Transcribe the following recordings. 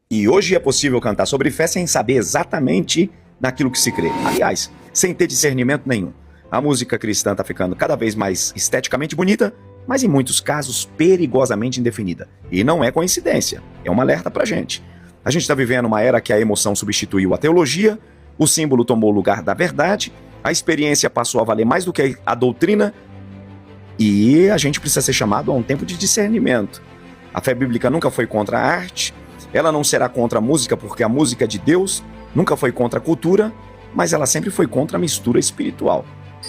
E hoje é possível cantar sobre fé sem saber exatamente naquilo que se crê. Aliás, sem ter discernimento nenhum. A música cristã está ficando cada vez mais esteticamente bonita, mas em muitos casos perigosamente indefinida. E não é coincidência, é um alerta pra gente. A gente está vivendo uma era que a emoção substituiu a teologia, o símbolo tomou o lugar da verdade, a experiência passou a valer mais do que a doutrina, e a gente precisa ser chamado a um tempo de discernimento. A fé bíblica nunca foi contra a arte, ela não será contra a música porque a música é de Deus, nunca foi contra a cultura, mas ela sempre foi contra a mistura espiritual.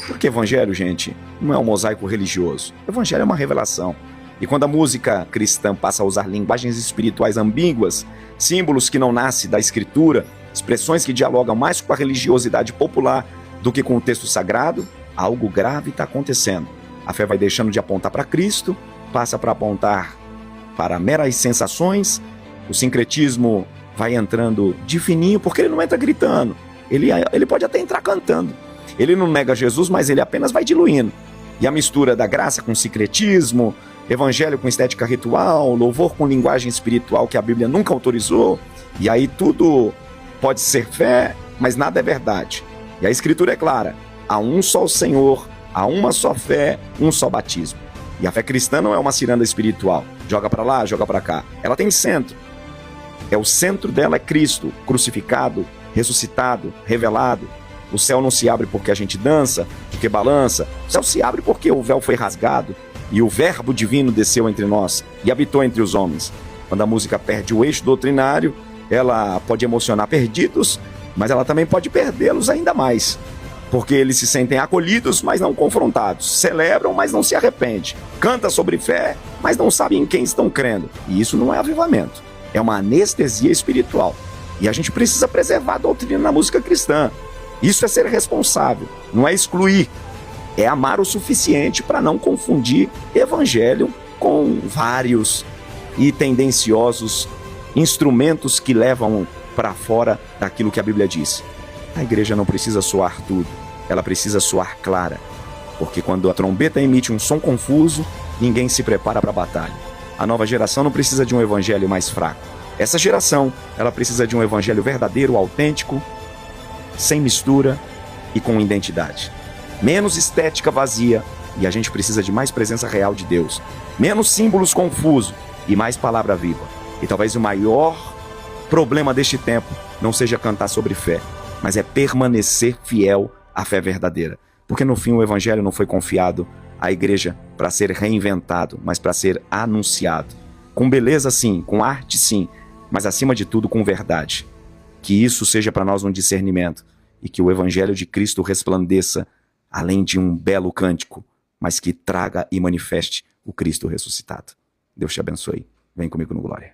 Porque evangelho, gente, não é um mosaico religioso. Evangelho é uma revelação. E quando a música cristã passa a usar linguagens espirituais ambíguas, símbolos que não nascem da escritura, expressões que dialogam mais com a religiosidade popular do que com o texto sagrado, algo grave está acontecendo. A fé vai deixando de apontar para Cristo, passa para apontar para meras sensações, o sincretismo vai entrando de fininho, porque ele não entra gritando, ele pode até entrar cantando. Ele não nega Jesus, mas ele apenas vai diluindo. E a mistura da graça com sincretismo, evangelho com estética ritual, louvor com linguagem espiritual que a Bíblia nunca autorizou, e aí tudo pode ser fé, mas nada é verdade. E a Escritura é clara, há um só Senhor, há uma só fé, um só batismo. E a fé cristã não é uma ciranda espiritual, joga para lá, joga para cá. Ela tem centro. O centro dela é Cristo, crucificado, ressuscitado, revelado. O céu não se abre porque a gente dança, porque balança. O céu se abre porque o véu foi rasgado e o verbo divino desceu entre nós e habitou entre os homens. Quando a música perde o eixo doutrinário, ela pode emocionar perdidos, mas ela também pode perdê-los ainda mais. Porque eles se sentem acolhidos, mas não confrontados. Celebram, mas não se arrependem. Canta sobre fé, mas não sabem em quem estão crendo. E isso não é avivamento. É uma anestesia espiritual. E a gente precisa preservar a doutrina na música cristã. Isso é ser responsável, não é excluir. É amar o suficiente para não confundir evangelho com vários e tendenciosos instrumentos que levam para fora daquilo que a Bíblia diz. A igreja não precisa soar tudo, ela precisa soar clara. Porque quando a trombeta emite um som confuso, ninguém se prepara para a batalha. A nova geração não precisa de um evangelho mais fraco. Essa geração, ela precisa de um evangelho verdadeiro, autêntico, sem mistura e com identidade. Menos estética vazia e a gente precisa de mais presença real de Deus. Menos símbolos confusos e mais palavra viva. E talvez o maior problema deste tempo não seja cantar sobre fé, mas é permanecer fiel à fé verdadeira. Porque no fim o evangelho não foi confiado à igreja para ser reinventado, mas para ser anunciado. Com beleza sim, com arte sim, mas acima de tudo com verdade. Que isso seja para nós um discernimento e que o evangelho de Cristo resplandeça além de um belo cântico, mas que traga e manifeste o Cristo ressuscitado. Deus te abençoe. Vem comigo no Glória.